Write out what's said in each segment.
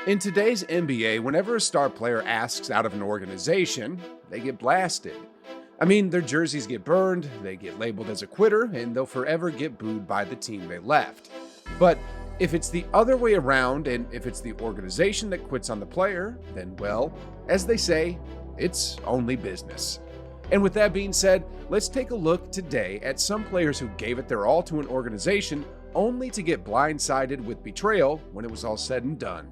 In today's NBA, whenever a star player asks out of an organization, they get blasted. I mean, their jerseys get burned, they get labeled as a quitter, and they'll forever get booed by the team they left. But if it's the other way around, and if it's the organization that quits on the player, then, well, as they say, it's only business. And with that being said, let's take a look today at some players who gave it their all to an organization only to get blindsided with betrayal when it was all said and done.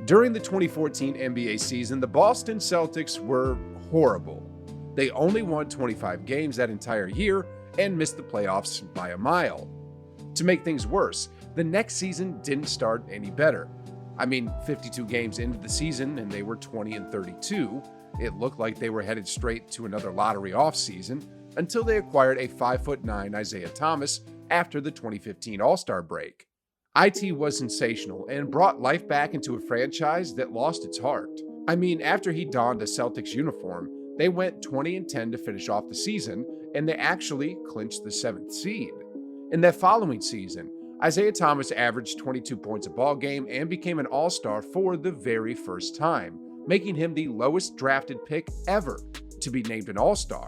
During the 2014 NBA season, the Boston Celtics were horrible. They only won 25 games that entire year and missed the playoffs by a mile. To make things worse, the next season didn't start any better. I mean, 52 games into the season and they were 20-32. It looked like they were headed straight to another lottery offseason until they acquired a 5'9" Isaiah Thomas after the 2015 All-Star break. IT was sensational and brought life back into a franchise that lost its heart. I mean, after he donned a Celtics uniform, they went 20-10 to finish off the season, and they actually clinched the 7th seed. In that following season, Isaiah Thomas averaged 22 points a ball game and became an All-Star for the very first time, making him the lowest drafted pick ever to be named an All-Star.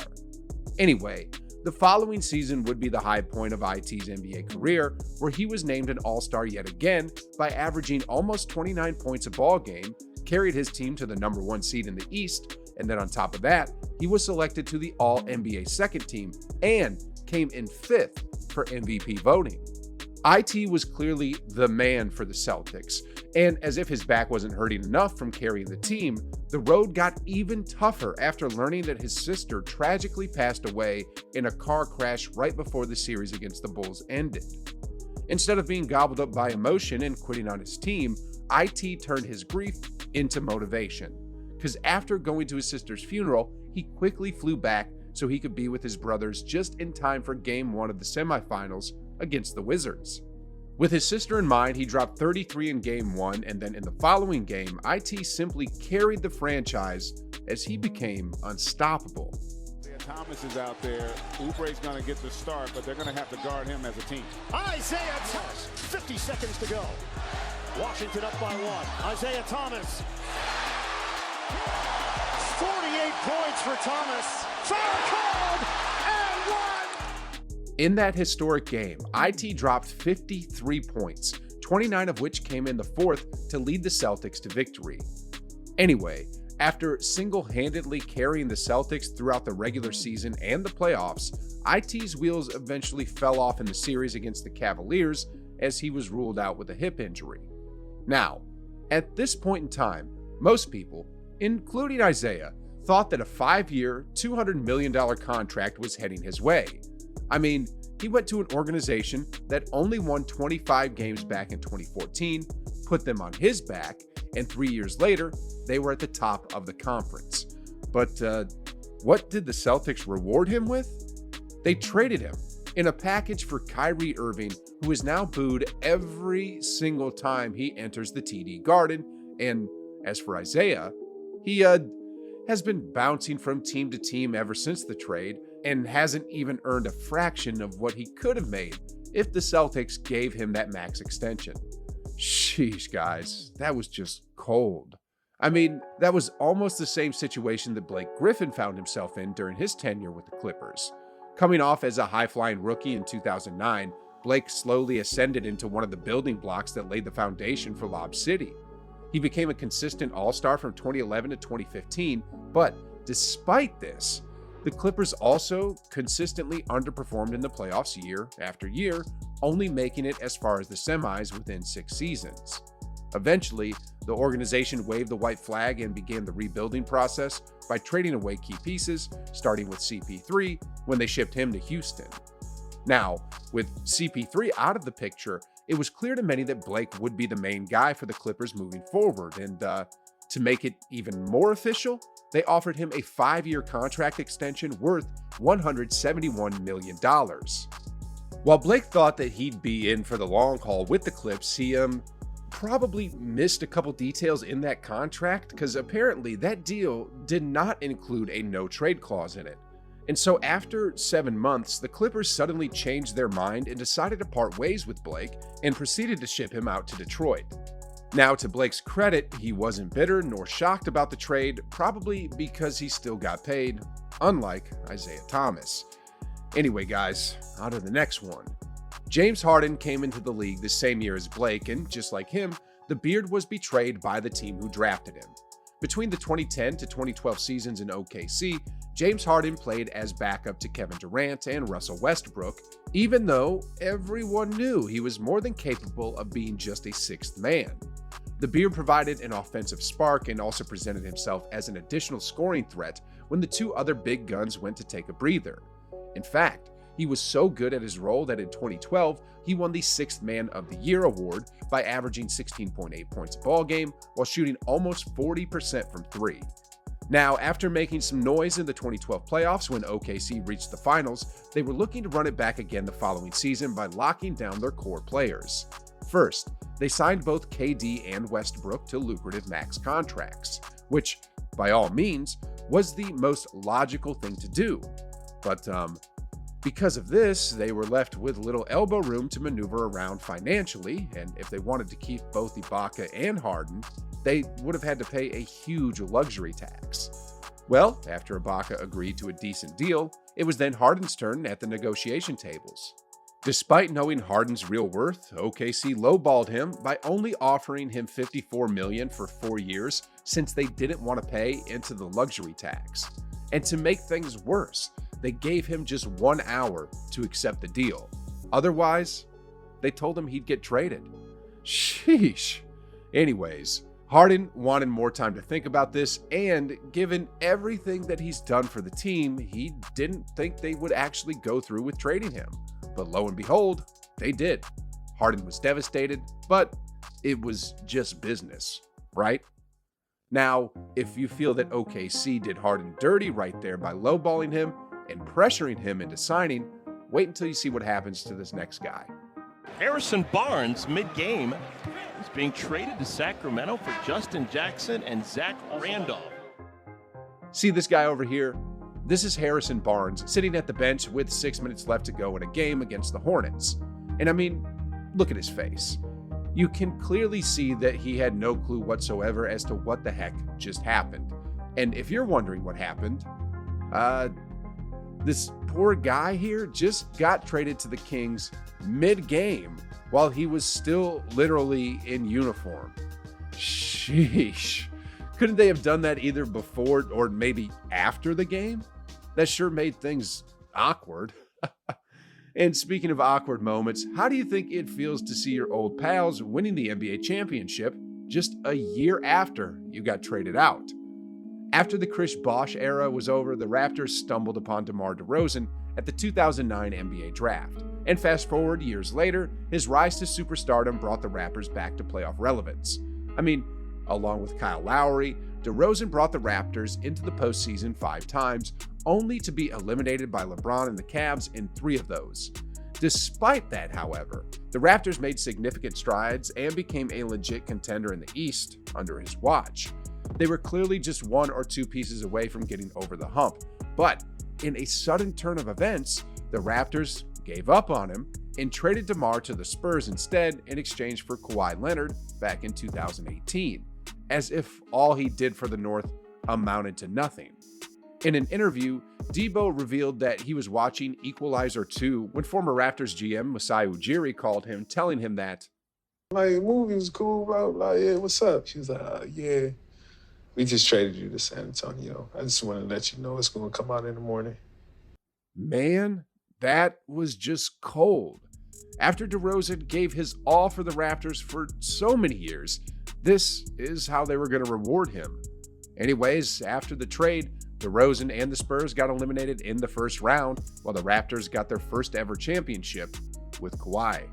Anyway, the following season would be the high point of IT's NBA career, where he was named an All-Star yet again by averaging almost 29 points a ball game, carried his team to the #1 seed in the East, and then on top of that, he was selected to the All-NBA second team and came in 5th for MVP voting. IT was clearly the man for the Celtics, and as if his back wasn't hurting enough from carrying the team, the road got even tougher after learning that his sister tragically passed away in a car crash right before the series against the Bulls ended. Instead of being gobbled up by emotion and quitting on his team, IT turned his grief into motivation. Because after going to his sister's funeral, he quickly flew back so he could be with his brothers just in time for Game 1 of the semifinals against the Wizards. With his sister in mind, he dropped 33 in Game 1, and then in the following game, IT simply carried the franchise as he became unstoppable. Thomas is out there. Oubre's going to get the start, but they're going to have to guard him as a team. Isaiah Thomas, 50 seconds to go. Washington up by 1. Isaiah Thomas. 48 points for Thomas. Foul called and 1. In that historic game, IT dropped 53 points, 29 of which came in the fourth to lead the Celtics to victory. Anyway, after single-handedly carrying the Celtics throughout the regular season and the playoffs, IT's wheels eventually fell off in the series against the Cavaliers as he was ruled out with a hip injury. Now, at this point in time, most people, including Isaiah, thought that a 5-year, $200 million contract was heading his way. I mean, he went to an organization that only won 25 games back in 2014, put them on his back, and 3 years later, they were at the top of the conference. But what did the Celtics reward him with? They traded him in a package for Kyrie Irving, who is now booed every single time he enters the TD Garden. And as for Isaiah, he has been bouncing from team to team ever since the trade, and hasn't even earned a fraction of what he could have made if the Celtics gave him that max extension. Sheesh, guys, that was just cold. I mean, that was almost the same situation that Blake Griffin found himself in during his tenure with the Clippers. Coming off as a high-flying rookie in 2009, Blake slowly ascended into one of the building blocks that laid the foundation for Lob City. He became a consistent All-Star from 2011 to 2015, but despite this, the Clippers also consistently underperformed in the playoffs year after year, only making it as far as the semis within 6 seasons. Eventually, the organization waved the white flag and began the rebuilding process by trading away key pieces, starting with CP3 when they shipped him to Houston. Now, with CP3 out of the picture, it was clear to many that Blake would be the main guy for the Clippers moving forward, and to make it even more official, they offered him a 5-year contract extension worth $171 million. While Blake thought that he'd be in for the long haul with the Clips, he probably missed a couple details in that contract, because apparently that deal did not include a no-trade clause in it. And so after 7 months, the Clippers suddenly changed their mind and decided to part ways with Blake and proceeded to ship him out to Detroit. Now, to Blake's credit, he wasn't bitter nor shocked about the trade, probably because he still got paid, unlike Isaiah Thomas. Anyway, guys, on to the next one. James Harden came into the league the same year as Blake, and just like him, the Beard was betrayed by the team who drafted him. Between the 2010 to 2012 seasons in OKC, James Harden played as backup to Kevin Durant and Russell Westbrook, even though everyone knew he was more than capable of being just a sixth man. The Beard provided an offensive spark and also presented himself as an additional scoring threat when the two other big guns went to take a breather. In fact, he was so good at his role that in 2012, he won the Sixth Man of the Year award by averaging 16.8 points a ball game while shooting almost 40% from three. Now, after making some noise in the 2012 playoffs when OKC reached the finals, they were looking to run it back again the following season by locking down their core players. First, they signed both KD and Westbrook to lucrative max contracts, which, by all means, was the most logical thing to do. But because of this, they were left with little elbow room to maneuver around financially, and if they wanted to keep both Ibaka and Harden, they would have had to pay a huge luxury tax. Well, after Ibaka agreed to a decent deal, it was then Harden's turn at the negotiation tables. Despite knowing Harden's real worth, OKC lowballed him by only offering him $54 million for 4 years since they didn't want to pay into the luxury tax. And to make things worse, they gave him just 1 hour to accept the deal. Otherwise, they told him he'd get traded. Sheesh. Anyways, Harden wanted more time to think about this, and given everything that he's done for the team, he didn't think they would actually go through with trading him. But lo and behold, they did. Harden was devastated, but it was just business, right? Now, if you feel that OKC did Harden dirty right there by lowballing him and pressuring him into signing, wait until you see what happens to this next guy. Harrison Barnes, mid-game, is being traded to Sacramento for Justin Jackson and Zach Randolph. See this guy over here? This is Harrison Barnes sitting at the bench with 6 minutes left to go in a game against the Hornets. And I mean, look at his face. You can clearly see that he had no clue whatsoever as to what the heck just happened. And if you're wondering what happened, this poor guy here just got traded to the Kings mid-game while he was still literally in uniform. Sheesh. Couldn't they have done that either before or maybe after the game? That sure made things awkward. And speaking of awkward moments, how do you think it feels to see your old pals winning the NBA championship just a year after you got traded out? After the Chris Bosh era was over, the Raptors stumbled upon DeMar DeRozan at the 2009 NBA draft. And fast forward years later, his rise to superstardom brought the Raptors back to playoff relevance. I mean, along with Kyle Lowry, DeRozan brought the Raptors into the postseason 5 times, only to be eliminated by LeBron and the Cavs in 3 of those. Despite that, however, the Raptors made significant strides and became a legit contender in the East under his watch. They were clearly just 1 or 2 pieces away from getting over the hump, but in a sudden turn of events, the Raptors gave up on him and traded DeMar to the Spurs instead in exchange for Kawhi Leonard back in 2018, as if all he did for the North amounted to nothing. In an interview, Debo revealed that he was watching Equalizer 2 when former Raptors GM Masai Ujiri called him, telling him that, like, the movie was cool, bro. Like, yeah, what's up? She was like, yeah, we just traded you to San Antonio. I just want to let you know it's going to come out in the morning. Man, that was just cold. After DeRozan gave his all for the Raptors for so many years, this is how they were going to reward him. Anyways, after the trade, DeRozan and the Spurs got eliminated in the first round, while the Raptors got their first ever championship with Kawhi.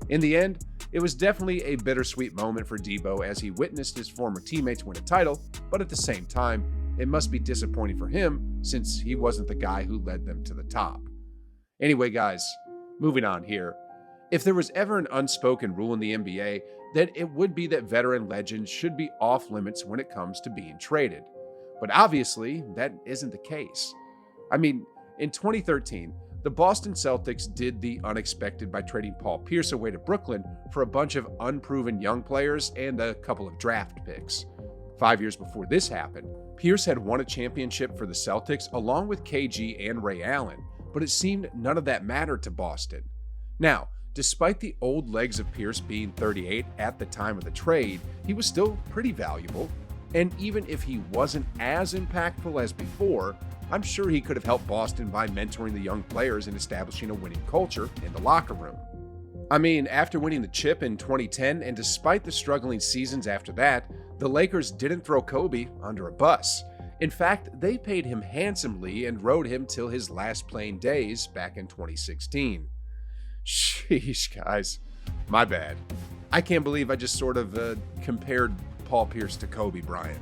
In the end, it was definitely a bittersweet moment for Debo as he witnessed his former teammates win a title, but at the same time, it must be disappointing for him since he wasn't the guy who led them to the top. Anyway, guys, moving on here. If there was ever an unspoken rule in the NBA, then it would be that veteran legends should be off limits when it comes to being traded. But obviously, that isn't the case. I mean, In 2013, the Boston Celtics did the unexpected by trading Paul Pierce away to Brooklyn for a bunch of unproven young players and a couple of draft picks. 5 years before this happened, Pierce had won a championship for the Celtics along with KG and Ray Allen, but it seemed none of that mattered to Boston. Now, despite the old legs of Pierce being 38 at the time of the trade, he was still pretty valuable, and even if he wasn't as impactful as before, I'm sure he could have helped Boston by mentoring the young players and establishing a winning culture in the locker room. I mean, after winning the chip in 2010 and despite the struggling seasons after that, the Lakers didn't throw Kobe under a bus. In fact, they paid him handsomely and rode him till his last playing days back in 2016. Sheesh, guys. My bad. I can't believe I just sort of compared Paul Pierce to Kobe Bryant.